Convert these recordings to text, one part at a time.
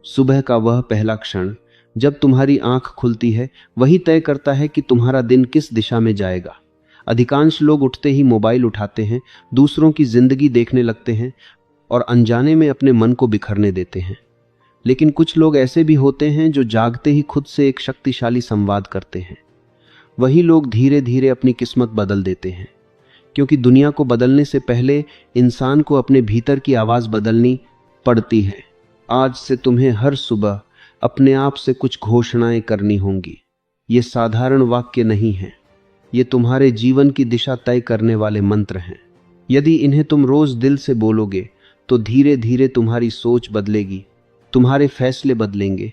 सुबह का वह पहला क्षण जब तुम्हारी आंख खुलती है वही तय करता है कि तुम्हारा दिन किस दिशा में जाएगा। अधिकांश लोग उठते ही मोबाइल उठाते हैं, दूसरों की जिंदगी देखने लगते हैं और अनजाने में अपने मन को बिखरने देते हैं। लेकिन कुछ लोग ऐसे भी होते हैं जो जागते ही खुद से एक शक्तिशाली संवाद करते हैं। वही लोग धीरे धीरे अपनी किस्मत बदल देते हैं, क्योंकि दुनिया को बदलने से पहले इंसान को अपने भीतर की आवाज बदलनी पड़ती है। आज से तुम्हें हर सुबह अपने आप से कुछ घोषणाएं करनी होंगी। ये साधारण वाक्य नहीं हैं, ये तुम्हारे जीवन की दिशा तय करने वाले मंत्र हैं। यदि इन्हें तुम रोज दिल से बोलोगे तो धीरे धीरे तुम्हारी सोच बदलेगी, तुम्हारे फैसले बदलेंगे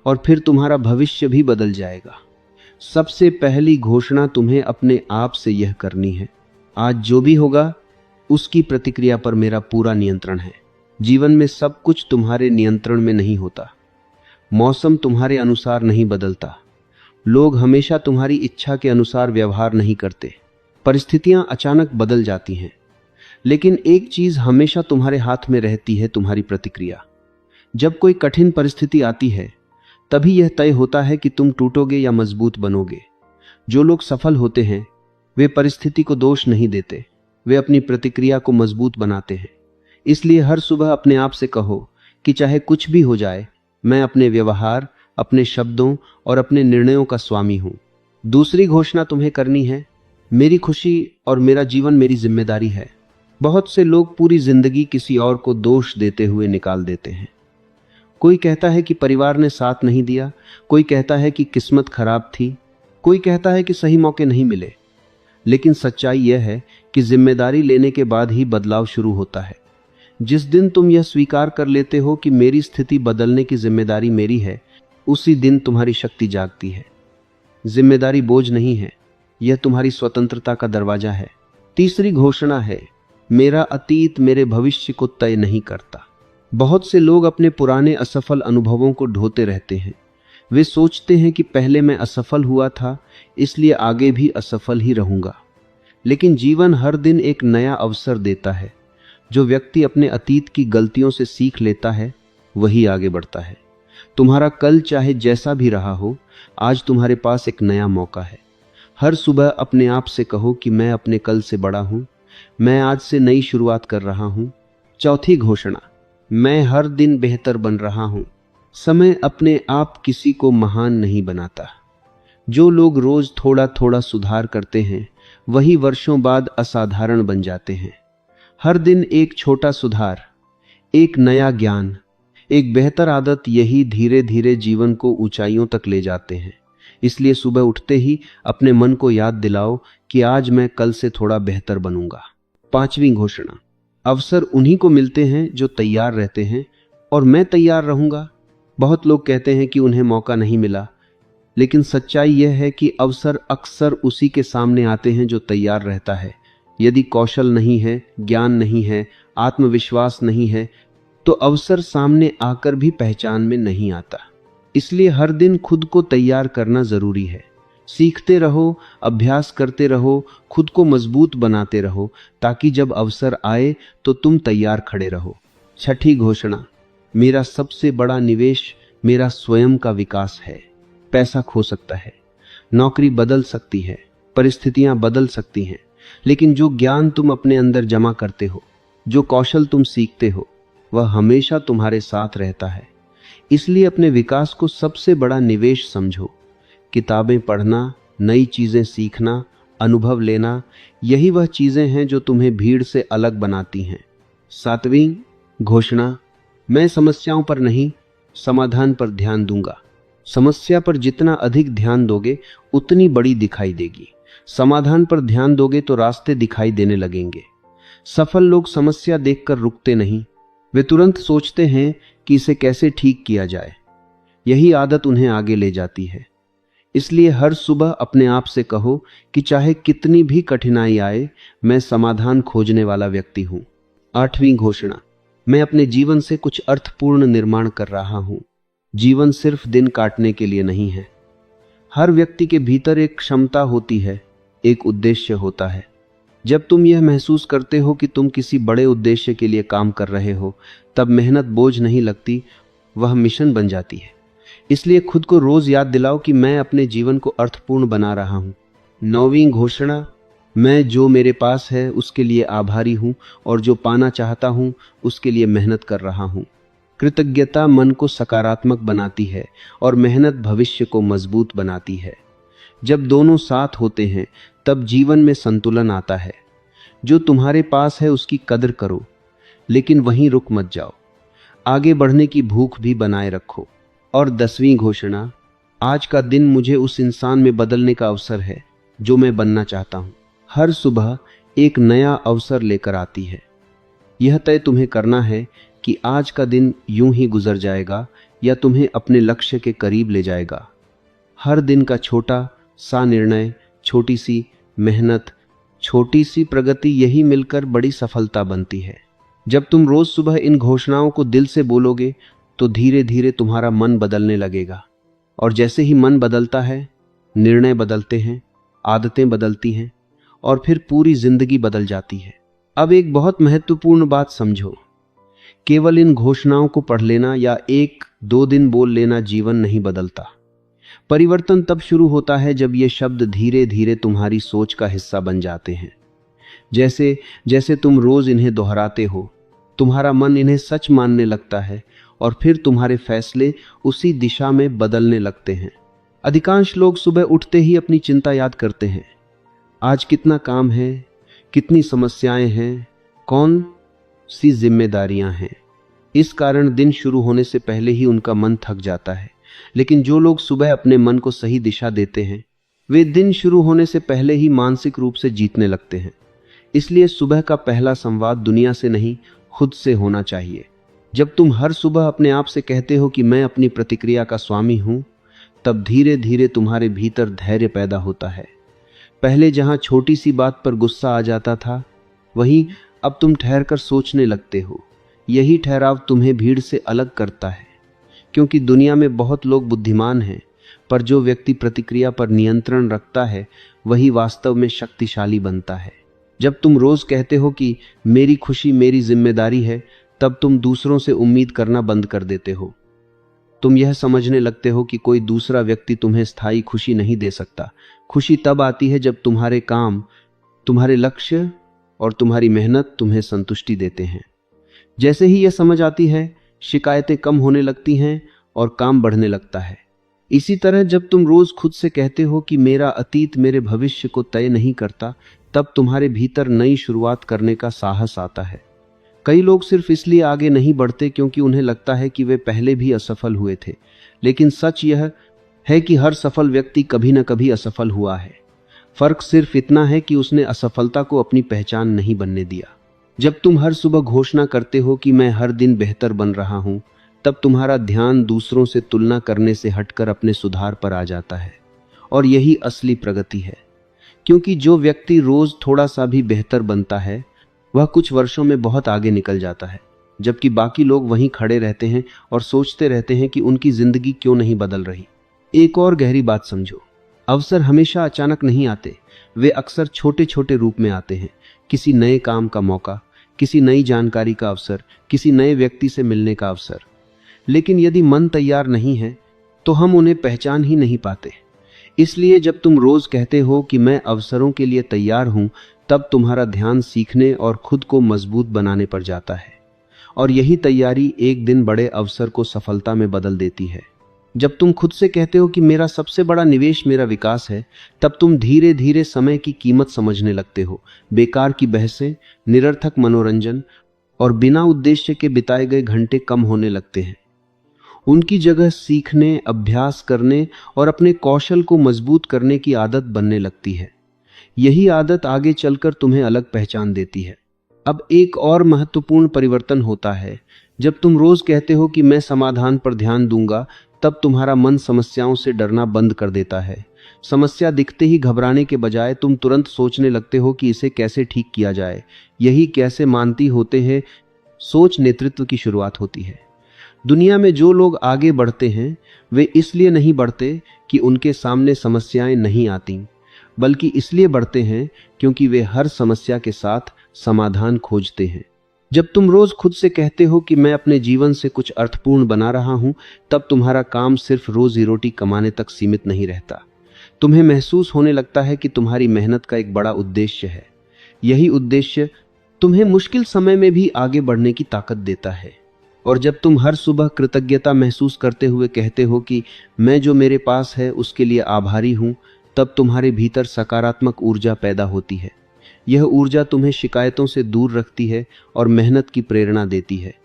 और फिर तुम्हारा भविष्य भी बदल जाएगा। सबसे पहली घोषणा तुम्हें अपने आप से यह करनी है, आज जो भी होगा उसकी प्रतिक्रिया पर मेरा पूरा नियंत्रण है। जीवन में सब कुछ तुम्हारे नियंत्रण में नहीं होता। मौसम तुम्हारे अनुसार नहीं बदलता, लोग हमेशा तुम्हारी इच्छा के अनुसार व्यवहार नहीं करते, परिस्थितियां अचानक बदल जाती हैं। लेकिन एक चीज हमेशा तुम्हारे हाथ में रहती है, तुम्हारी प्रतिक्रिया। जब कोई कठिन परिस्थिति आती है तभी यह तय होता है कि तुम टूटोगे या मजबूत बनोगे। जो लोग सफल होते हैं वे परिस्थिति को दोष नहीं देते, वे अपनी प्रतिक्रिया को मजबूत बनाते हैं। इसलिए हर सुबह अपने आप से कहो कि चाहे कुछ भी हो जाए, मैं अपने व्यवहार, अपने शब्दों और अपने निर्णयों का स्वामी हूं। दूसरी घोषणा तुम्हें करनी है, मेरी खुशी और मेरा जीवन मेरी जिम्मेदारी है। बहुत से लोग पूरी जिंदगी किसी और को दोष देते हुए निकाल देते हैं। कोई कहता है कि परिवार ने साथ नहीं दिया, कोई कहता है कि किस्मत खराब थी, कोई कहता है कि सही मौके नहीं मिले। लेकिन सच्चाई यह है कि जिम्मेदारी लेने के बाद ही बदलाव शुरू होता है। जिस दिन तुम यह स्वीकार कर लेते हो कि मेरी स्थिति बदलने की जिम्मेदारी मेरी है, उसी दिन तुम्हारी शक्ति जागती है। जिम्मेदारी बोझ नहीं है, यह तुम्हारी स्वतंत्रता का दरवाजा है। तीसरी घोषणा है, मेरा अतीत मेरे भविष्य को तय नहीं करता। बहुत से लोग अपने पुराने असफल अनुभवों को ढोते रहते हैं। वे सोचते हैं कि पहले मैं असफल हुआ था, इसलिए आगे भी असफल ही रहूंगा। लेकिन जीवन हर दिन एक नया अवसर देता है। जो व्यक्ति अपने अतीत की गलतियों से सीख लेता है वही आगे बढ़ता है। तुम्हारा कल चाहे जैसा भी रहा हो, आज तुम्हारे पास एक नया मौका है। हर सुबह अपने आप से कहो कि मैं अपने कल से बड़ा हूं, मैं आज से नई शुरुआत कर रहा हूं। चौथी घोषणा, मैं हर दिन बेहतर बन रहा हूं। समय अपने आप किसी को महान नहीं बनाता। जो लोग रोज थोड़ा थोड़ा सुधार करते हैं वही वर्षों बाद असाधारण बन जाते हैं। हर दिन एक छोटा सुधार, एक नया ज्ञान, एक बेहतर आदत, यही धीरे धीरे जीवन को ऊंचाइयों तक ले जाते हैं। इसलिए सुबह उठते ही अपने मन को याद दिलाओ कि आज मैं कल से थोड़ा बेहतर बनूंगा। पांचवी घोषणा, अवसर उन्हीं को मिलते हैं जो तैयार रहते हैं और मैं तैयार रहूंगा। बहुत लोग कहते हैं कि उन्हें मौका नहीं मिला, लेकिन सच्चाई यह है कि अवसर अक्सर उसी के सामने आते हैं जो तैयार रहता है। यदि कौशल नहीं है, ज्ञान नहीं है, आत्मविश्वास नहीं है, तो अवसर सामने आकर भी पहचान में नहीं आता। इसलिए हर दिन खुद को तैयार करना जरूरी है। सीखते रहो, अभ्यास करते रहो, खुद को मजबूत बनाते रहो, ताकि जब अवसर आए तो तुम तैयार खड़े रहो। छठी घोषणा, मेरा सबसे बड़ा निवेश मेरा स्वयं का विकास है। पैसा खो सकता है, नौकरी बदल सकती है, परिस्थितियां बदल सकती हैं, लेकिन जो ज्ञान तुम अपने अंदर जमा करते हो, जो कौशल तुम सीखते हो, वह हमेशा तुम्हारे साथ रहता है। इसलिए अपने विकास को सबसे बड़ा निवेश समझो। किताबें पढ़ना, नई चीजें सीखना, अनुभव लेना, यही वह चीजें हैं जो तुम्हें भीड़ से अलग बनाती हैं। सातवीं घोषणा, मैं समस्याओं पर नहीं, समाधान पर ध्यान दूंगा। समस्या पर जितना अधिक ध्यान दोगे उतनी बड़ी दिखाई देगी। समाधान पर ध्यान दोगे तो रास्ते दिखाई देने लगेंगे। सफल लोग समस्या देखकर रुकते नहीं, वे तुरंत सोचते हैं कि इसे कैसे ठीक किया जाए। यही आदत उन्हें आगे ले जाती है। इसलिए हर सुबह अपने आप से कहो कि चाहे कितनी भी कठिनाई आए, मैं समाधान खोजने वाला व्यक्ति हूं। आठवीं घोषणा, मैं अपने जीवन से कुछ अर्थपूर्ण निर्माण कर रहा हूं। जीवन सिर्फ दिन काटने के लिए नहीं है। हर व्यक्ति के भीतर एक क्षमता होती है, एक उद्देश्य होता है। जब तुम यह महसूस करते हो कि तुम किसी बड़े उद्देश्य के लिए काम कर रहे हो, तब मेहनत बोझ नहीं लगती, वह मिशन बन जाती है। इसलिए खुद को रोज याद दिलाओ कि मैं अपने जीवन को अर्थपूर्ण बना रहा हूं। 9वीं घोषणा, मैं जो मेरे पास है उसके लिए आभारी हूं और जो पाना चाहता हूं उसके लिए मेहनत कर रहा हूं। कृतज्ञता मन को सकारात्मक बनाती है और मेहनत भविष्य को मजबूत बनाती है। जब दोनों साथ होते हैं तब जीवन में संतुलन आता है। जो तुम्हारे पास है उसकी कदर करो, लेकिन वहीं रुक मत जाओ। आगे बढ़ने की भूख भी बनाए रखो। और 10वीं घोषणा, आज का दिन मुझे उस इंसान में बदलने का अवसर है जो मैं बनना चाहता हूं। हर सुबह एक नया अवसर लेकर आती है। यह तय तुम्हें करना है कि आज का दिन यूं ही गुजर जाएगा या तुम्हें अपने लक्ष्य के करीब ले जाएगा। हर दिन का छोटा सा निर्णय, छोटी सी मेहनत, छोटी सी प्रगति, यही मिलकर बड़ी सफलता बनती है। जब तुम रोज सुबह इन घोषणाओं को दिल से बोलोगे तो धीरे धीरे तुम्हारा मन बदलने लगेगा। और जैसे ही मन बदलता है, निर्णय बदलते हैं, आदतें बदलती हैं और फिर पूरी जिंदगी बदल जाती है। अब एक बहुत महत्वपूर्ण बात समझो, केवल इन घोषणाओं को पढ़ लेना या 1-2 दिन बोल लेना जीवन नहीं बदलता। परिवर्तन तब शुरू होता है जब ये शब्द धीरे धीरे तुम्हारी सोच का हिस्सा बन जाते हैं। जैसे जैसे तुम रोज इन्हें दोहराते हो, तुम्हारा मन इन्हें सच मानने लगता है और फिर तुम्हारे फैसले उसी दिशा में बदलने लगते हैं। अधिकांश लोग सुबह उठते ही अपनी चिंता याद करते हैं। आज कितना काम है, कितनी समस्याएं हैं, कौन सी जिम्मेदारियां हैं। इस कारण दिन शुरू होने से पहले ही उनका मन थक जाता है। लेकिन जो लोग सुबह अपने मन को सही दिशा देते हैं, वे दिन शुरू होने से पहले ही मानसिक रूप से जीतने लगते हैं। इसलिए सुबह का पहला संवाद दुनिया से नहीं, खुद से होना चाहिए। जब तुम हर सुबह अपने आप से कहते हो कि मैं अपनी प्रतिक्रिया का स्वामी हूं, तब धीरे धीरे तुम्हारे भीतर धैर्य पैदा होता है। पहले जहां छोटी सी बात पर गुस्सा आ जाता था, वहीं अब तुम ठहर कर सोचने लगते हो। यही ठहराव तुम्हें भीड़ से अलग करता है, क्योंकि दुनिया में बहुत लोग बुद्धिमान हैं, पर जो व्यक्ति प्रतिक्रिया पर नियंत्रण रखता है वही वास्तव में शक्तिशाली बनता है। जब तुम रोज कहते हो कि मेरी खुशी मेरी जिम्मेदारी है, तब तुम दूसरों से उम्मीद करना बंद कर देते हो। तुम यह समझने लगते हो कि कोई दूसरा व्यक्ति तुम्हें स्थायी खुशी नहीं दे सकता। खुशी तब आती है जब तुम्हारे काम, तुम्हारे लक्ष्य और तुम्हारी मेहनत तुम्हें संतुष्टि देते हैं। जैसे ही यह समझ आती है, शिकायतें कम होने लगती हैं और काम बढ़ने लगता है। इसी तरह जब तुम रोज खुद से कहते हो कि मेरा अतीत मेरे भविष्य को तय नहीं करता, तब तुम्हारे भीतर नई शुरुआत करने का साहस आता है। कई लोग सिर्फ इसलिए आगे नहीं बढ़ते क्योंकि उन्हें लगता है कि वे पहले भी असफल हुए थे, लेकिन सच यह है कि हर सफल व्यक्ति कभी न कभी असफल हुआ है। फर्क सिर्फ इतना है कि उसने असफलता को अपनी पहचान नहीं बनने दिया। जब तुम हर सुबह घोषणा करते हो कि मैं हर दिन बेहतर बन रहा हूं, तब तुम्हारा ध्यान दूसरों से तुलना करने से हटकर अपने सुधार पर आ जाता है। और यही असली प्रगति है, क्योंकि जो व्यक्ति रोज थोड़ा सा भी बेहतर बनता है, वह कुछ वर्षों में बहुत आगे निकल जाता है, जबकि बाकी लोग वहीं खड़े रहते हैं और सोचते रहते हैं कि उनकी जिंदगी क्यों नहीं बदल रही। एक और गहरी बात समझो, अवसर हमेशा अचानक नहीं आते, वे अक्सर छोटे छोटे रूप में आते हैं। किसी नए काम का मौका, किसी नई जानकारी का अवसर, किसी नए व्यक्ति से मिलने का अवसर। लेकिन यदि मन तैयार नहीं है तो हम उन्हें पहचान ही नहीं पाते। इसलिए जब तुम रोज कहते हो कि मैं अवसरों के लिए तैयार हूं, तब तुम्हारा ध्यान सीखने और खुद को मजबूत बनाने पर जाता है। और यही तैयारी एक दिन बड़े अवसर को सफलता में बदल देती है। जब तुम खुद से कहते हो कि मेरा सबसे बड़ा निवेश मेरा विकास है, तब तुम धीरे धीरे समय की कीमत समझने लगते हो। बेकार की बहसें, निरर्थक मनोरंजन और बिना उद्देश्य के बिताए गए घंटे कम होने लगते हैं। उनकी जगह सीखने, अभ्यास करने और अपने कौशल को मजबूत करने की आदत बनने लगती है। यही आदत आगे चलकर तुम्हें अलग पहचान देती है। अब एक और महत्वपूर्ण परिवर्तन होता है। जब तुम रोज कहते हो कि मैं समाधान पर ध्यान दूंगा, तब तुम्हारा मन समस्याओं से डरना बंद कर देता है। समस्या दिखते ही घबराने के बजाय तुम तुरंत सोचने लगते हो कि इसे कैसे ठीक किया जाए। यही कैसे मानती होते हैं सोच नेतृत्व की शुरुआत होती है। दुनिया में जो लोग आगे बढ़ते हैं, वे इसलिए नहीं बढ़ते कि उनके सामने समस्याएं नहीं आती, बल्कि इसलिए बढ़ते हैं क्योंकि वे हर समस्या के साथ समाधान खोजते हैं। जब तुम रोज खुद से कहते हो कि मैं अपने जीवन से कुछ अर्थपूर्ण बना रहा हूं, तब तुम्हारा काम सिर्फ रोजी रोटी कमाने तक सीमित नहीं रहता। तुम्हें महसूस होने लगता है कि तुम्हारी मेहनत का एक बड़ा उद्देश्य है। यही उद्देश्य तुम्हें मुश्किल समय में भी आगे बढ़ने की ताकत देता है। और जब तुम हर सुबह कृतज्ञता महसूस करते हुए कहते हो कि मैं जो मेरे पास है उसके लिए आभारी हूं, तब तुम्हारे भीतर सकारात्मक ऊर्जा पैदा होती है। यह ऊर्जा तुम्हें शिकायतों से दूर रखती है और मेहनत की प्रेरणा देती है।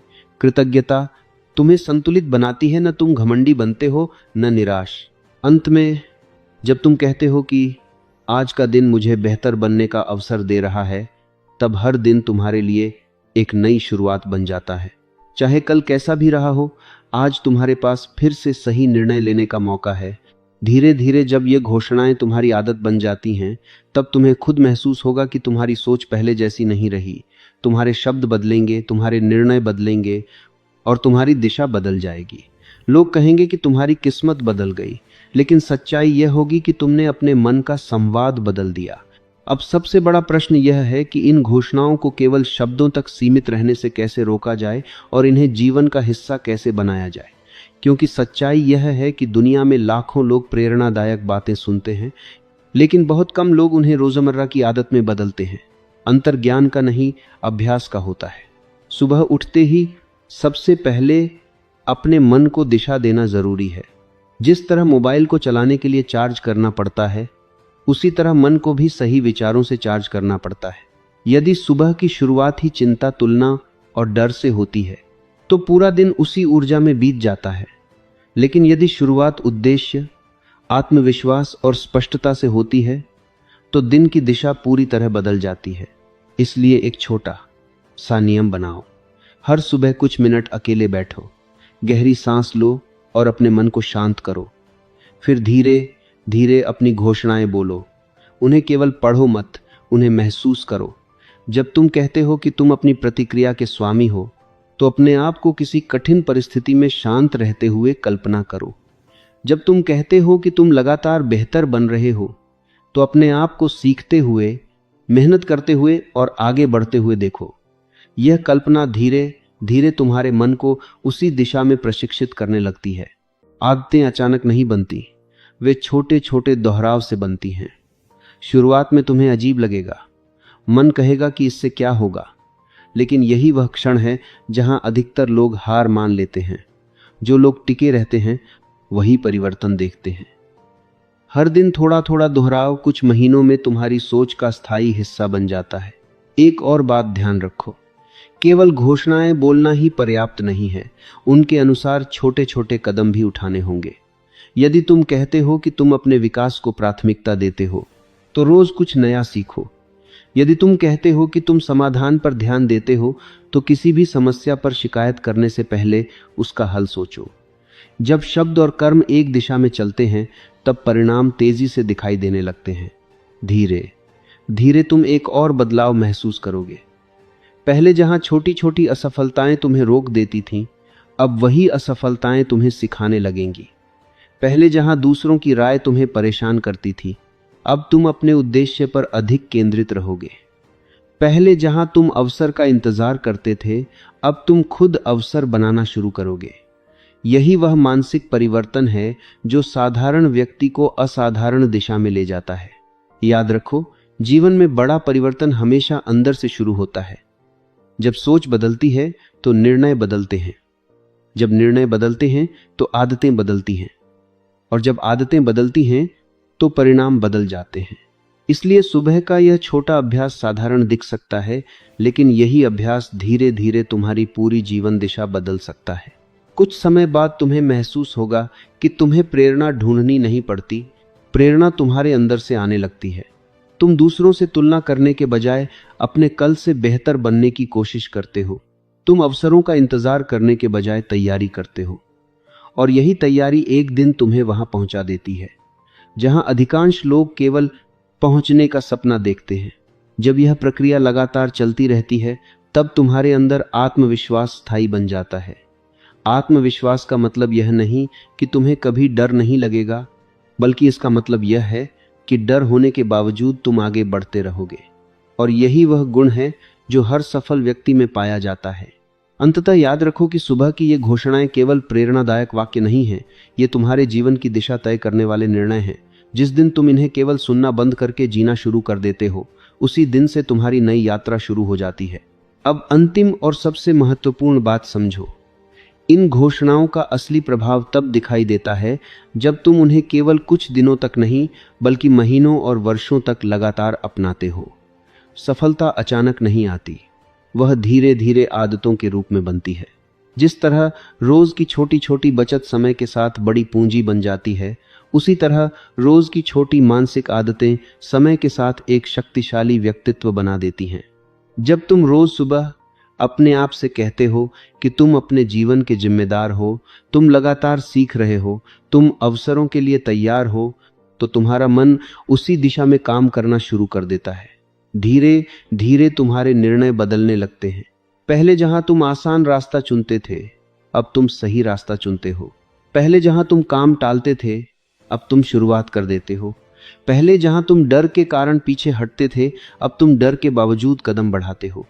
कृतज्ञता तुम्हें संतुलित बनाती है, न तुम घमंडी बनते हो न निराश। अंत में जब तुम कहते हो कि आज का दिन मुझे बेहतर बनने का अवसर दे रहा है, तब हर दिन तुम्हारे लिए एक नई शुरुआत बन जाता है। चाहे कल कैसा भी रहा हो, आज तुम्हारे पास फिर से सही निर्णय लेने का मौका है। धीरे धीरे जब ये घोषणाएं तुम्हारी आदत बन जाती हैं, तब तुम्हें खुद महसूस होगा कि तुम्हारी सोच पहले जैसी नहीं रही। तुम्हारे शब्द बदलेंगे, तुम्हारे निर्णय बदलेंगे और तुम्हारी दिशा बदल जाएगी। लोग कहेंगे कि तुम्हारी किस्मत बदल गई, लेकिन सच्चाई यह होगी कि तुमने अपने मन का संवाद बदल दिया। अब सबसे बड़ा प्रश्न यह है कि इन घोषणाओं को केवल शब्दों तक सीमित रहने से कैसे रोका जाए और इन्हें जीवन का हिस्सा कैसे बनाया जाए। क्योंकि सच्चाई यह है कि दुनिया में लाखों लोग प्रेरणादायक बातें सुनते हैं, लेकिन बहुत कम लोग उन्हें रोजमर्रा की आदत में बदलते हैं। अंतर ज्ञान का नहीं, अभ्यास का होता है। सुबह उठते ही सबसे पहले अपने मन को दिशा देना जरूरी है। जिस तरह मोबाइल को चलाने के लिए चार्ज करना पड़ता है, उसी तरह मन को भी सही विचारों से चार्ज करना पड़ता है। यदि सुबह की शुरुआत ही चिंता, तुलना और डर से होती है, तो पूरा दिन उसी ऊर्जा में बीत जाता है। लेकिन यदि शुरुआत उद्देश्य, आत्मविश्वास और स्पष्टता से होती है, तो दिन की दिशा पूरी तरह बदल जाती है। इसलिए एक छोटा सा नियम बनाओ। हर सुबह कुछ मिनट अकेले बैठो, गहरी सांस लो और अपने मन को शांत करो। फिर धीरे धीरे अपनी घोषणाएं बोलो। उन्हें केवल पढ़ो मत, उन्हें महसूस करो। जब तुम कहते हो कि तुम अपनी प्रतिक्रिया के स्वामी हो, तो अपने आप को किसी कठिन परिस्थिति में शांत रहते हुए कल्पना करो। जब तुम कहते हो कि तुम लगातार बेहतर बन रहे हो, तो अपने आप को सीखते हुए, मेहनत करते हुए और आगे बढ़ते हुए देखो। यह कल्पना धीरे धीरे तुम्हारे मन को उसी दिशा में प्रशिक्षित करने लगती है। आदतें अचानक नहीं बनती, वे छोटे छोटे दोहराव से बनती हैं। शुरुआत में तुम्हें अजीब लगेगा, मन कहेगा कि इससे क्या होगा, लेकिन यही वह क्षण है जहां अधिकतर लोग हार मान लेते हैं। जो लोग टिके रहते हैं वही परिवर्तन देखते हैं। हर दिन थोड़ा थोड़ा दोहराव कुछ महीनों में तुम्हारी सोच का स्थायी हिस्सा बन जाता है। एक और बात ध्यान रखो, केवल घोषणाएं बोलना ही पर्याप्त नहीं है, उनके अनुसार छोटे छोटे कदम भी उठाने होंगे। यदि तुम कहते हो कि तुम अपने विकास को प्राथमिकता देते हो, तो रोज कुछ नया सीखो। यदि तुम कहते हो कि तुम समाधान पर ध्यान देते हो, तो किसी भी समस्या पर शिकायत करने से पहले उसका हल सोचो। जब शब्द और कर्म एक दिशा में चलते हैं, तब परिणाम तेजी से दिखाई देने लगते हैं। धीरे धीरे तुम एक और बदलाव महसूस करोगे। पहले जहां छोटी छोटी असफलताएं तुम्हें रोक देती थीं, अब वही असफलताएं तुम्हें सिखाने लगेंगी। पहले जहां दूसरों की राय तुम्हें परेशान करती थी, अब तुम अपने उद्देश्य पर अधिक केंद्रित रहोगे। पहले जहां तुम अवसर का इंतजार करते थे, अब तुम खुद अवसर बनाना शुरू करोगे। यही वह मानसिक परिवर्तन है जो साधारण व्यक्ति को असाधारण दिशा में ले जाता है। याद रखो, जीवन में बड़ा परिवर्तन हमेशा अंदर से शुरू होता है। जब सोच बदलती है तो निर्णय बदलते हैं, जब निर्णय बदलते हैं तो आदतें बदलती हैं, और जब आदतें बदलती हैं तो परिणाम बदल जाते हैं। इसलिए सुबह का यह छोटा अभ्यास साधारण दिख सकता है, लेकिन यही अभ्यास धीरे धीरे तुम्हारी पूरी जीवन दिशा बदल सकता है। कुछ समय बाद तुम्हें महसूस होगा कि तुम्हें प्रेरणा ढूंढनी नहीं पड़ती, प्रेरणा तुम्हारे अंदर से आने लगती है। तुम दूसरों से तुलना करने के बजाय अपने कल से बेहतर बनने की कोशिश करते हो। तुम अवसरों का इंतजार करने के बजाय तैयारी करते हो, और यही तैयारी एक दिन तुम्हें वहां पहुंचा देती है जहां अधिकांश लोग केवल पहुंचने का सपना देखते हैं। जब यह प्रक्रिया लगातार चलती रहती है, तब तुम्हारे अंदर आत्मविश्वास स्थायी बन जाता है। आत्मविश्वास का मतलब यह नहीं कि तुम्हें कभी डर नहीं लगेगा, बल्कि इसका मतलब यह है कि डर होने के बावजूद तुम आगे बढ़ते रहोगे। और यही वह गुण है जो हर सफल व्यक्ति में पाया जाता है। अंततः याद रखो कि सुबह की ये घोषणाएं केवल प्रेरणादायक वाक्य नहीं हैं, ये तुम्हारे जीवन की दिशा तय करने वाले निर्णय हैं। जिस दिन तुम इन्हें केवल सुनना बंद करके जीना शुरू कर देते हो, उसी दिन से तुम्हारी नई यात्रा शुरू हो जाती है। अब अंतिम और सबसे महत्वपूर्ण बात समझो। इन घोषणाओं का असली प्रभाव तब दिखाई देता है जब तुम उन्हें केवल कुछ दिनों तक नहीं, बल्कि महीनों और वर्षों तक लगातार अपनाते हो। सफलता अचानक नहीं आती, वह धीरे धीरे आदतों के रूप में बनती है। जिस तरह रोज की छोटी छोटी बचत समय के साथ बड़ी पूंजी बन जाती है, उसी तरह रोज की छोटी मानसिक आदतें समय के साथ एक शक्तिशाली व्यक्तित्व बना देती हैं। जब तुम रोज सुबह अपने आप से कहते हो कि तुम अपने जीवन के जिम्मेदार हो, तुम लगातार सीख रहे हो, तुम अवसरों के लिए तैयार हो, तो तुम्हारा मन उसी दिशा में काम करना शुरू कर देता है। धीरे धीरे तुम्हारे निर्णय बदलने लगते हैं। पहले जहां तुम आसान रास्ता चुनते थे, अब तुम सही रास्ता चुनते हो। पहले जहां तुम काम टालते थे, अब तुम शुरुआत कर देते हो। पहले जहां तुम डर के कारण पीछे हटते थे, अब तुम डर के बावजूद कदम बढ़ाते हो।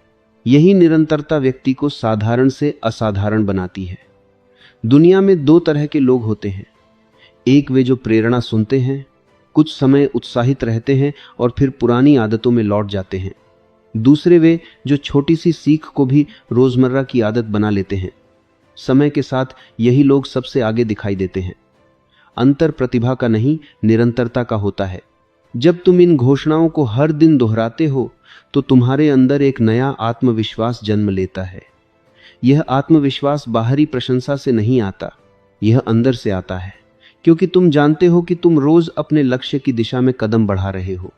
यही निरंतरता व्यक्ति को साधारण से असाधारण बनाती है। दुनिया में दो तरह के लोग होते हैं। एक वे जो प्रेरणा सुनते हैं, कुछ समय उत्साहित रहते हैं और फिर पुरानी आदतों में लौट जाते हैं। दूसरे वे जो छोटी सी सीख को भी रोजमर्रा की आदत बना लेते हैं। समय के साथ यही लोग सबसे आगे दिखाई देते हैं। अंतर प्रतिभा का नहीं, निरंतरता का होता है। जब तुम इन घोषणाओं को हर दिन दोहराते हो, तो तुम्हारे अंदर एक नया आत्मविश्वास जन्म लेता है। यह आत्मविश्वास बाहरी प्रशंसा से नहीं आता, यह अंदर से आता है, क्योंकि तुम जानते हो कि तुम रोज अपने लक्ष्य की दिशा में कदम बढ़ा रहे हो।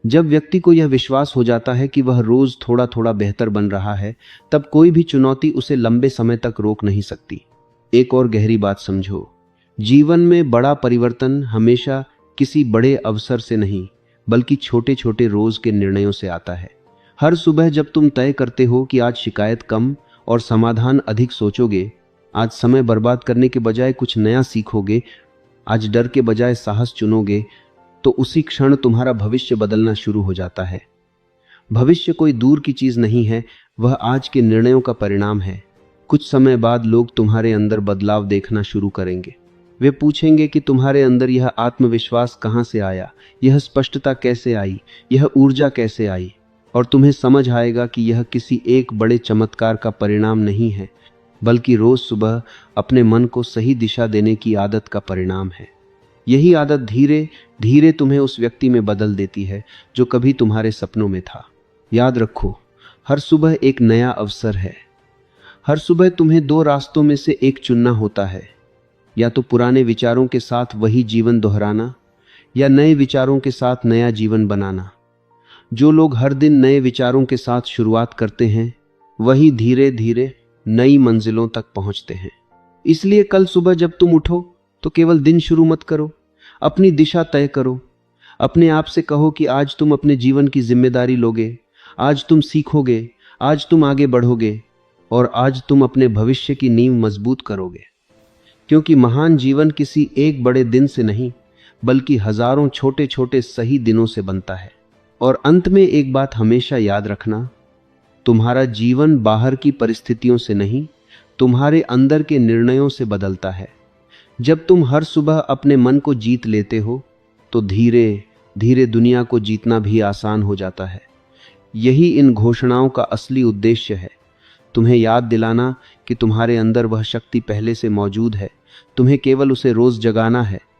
जब व्यक्ति को यह विश्वास हो जाता है कि वह रोज थोड़ा थोड़ा बेहतर बन रहा है, तब कोई भी चुनौती उसे लंबे समय तक रोक नहीं सकती। एक और गहरी बात समझो, जीवन में बड़ा परिवर्तन हमेशा किसी बड़े अवसर से नहीं, बल्कि छोटे छोटे रोज के निर्णयों से आता है। हर सुबह जब तुम तय करते हो कि आज शिकायत कम और समाधान अधिक सोचोगे, आज समय बर्बाद करने के बजाय कुछ नया सीखोगे, आज डर के बजाय साहस चुनोगे, तो उसी क्षण तुम्हारा भविष्य बदलना शुरू हो जाता है। भविष्य कोई दूर की चीज नहीं है, वह आज के निर्णयों का परिणाम है। कुछ समय बाद लोग तुम्हारे अंदर बदलाव देखना शुरू करेंगे। वे पूछेंगे कि तुम्हारे अंदर यह आत्मविश्वास कहां से आया, यह स्पष्टता कैसे आई, यह ऊर्जा कैसे आई, और तुम्हें समझ आएगा कि यह किसी एक बड़े चमत्कार का परिणाम नहीं है, बल्कि रोज सुबह अपने मन को सही दिशा देने की आदत का परिणाम है। यही आदत धीरे धीरे तुम्हें उस व्यक्ति में बदल देती है जो कभी तुम्हारे सपनों में था। याद रखो, हर सुबह एक नया अवसर है। हर सुबह तुम्हें दो रास्तों में से एक चुनना होता है, या तो पुराने विचारों के साथ वही जीवन दोहराना, या नए विचारों के साथ नया जीवन बनाना। जो लोग हर दिन नए विचारों के साथ शुरुआत करते हैं, वही धीरे धीरे नई मंजिलों तक पहुंचते हैं। इसलिए कल सुबह जब तुम उठो, तो केवल दिन शुरू मत करो, अपनी दिशा तय करो। अपने आप से कहो कि आज तुम अपने जीवन की जिम्मेदारी लोगे, आज तुम सीखोगे, आज तुम आगे बढ़ोगे, और आज तुम अपने भविष्य की नींव मजबूत करोगे। क्योंकि महान जीवन किसी एक बड़े दिन से नहीं, बल्कि हजारों छोटे छोटे सही दिनों से बनता है। और अंत में एक बात हमेशा याद रखना, तुम्हारा जीवन बाहर की परिस्थितियों से नहीं, तुम्हारे अंदर के निर्णयों से बदलता है। जब तुम हर सुबह अपने मन को जीत लेते हो, तो धीरे धीरे दुनिया को जीतना भी आसान हो जाता है। यही इन घोषणाओं का असली उद्देश्य है, तुम्हें याद दिलाना कि तुम्हारे अंदर वह शक्ति पहले से मौजूद है, तुम्हें केवल उसे रोज जगाना है।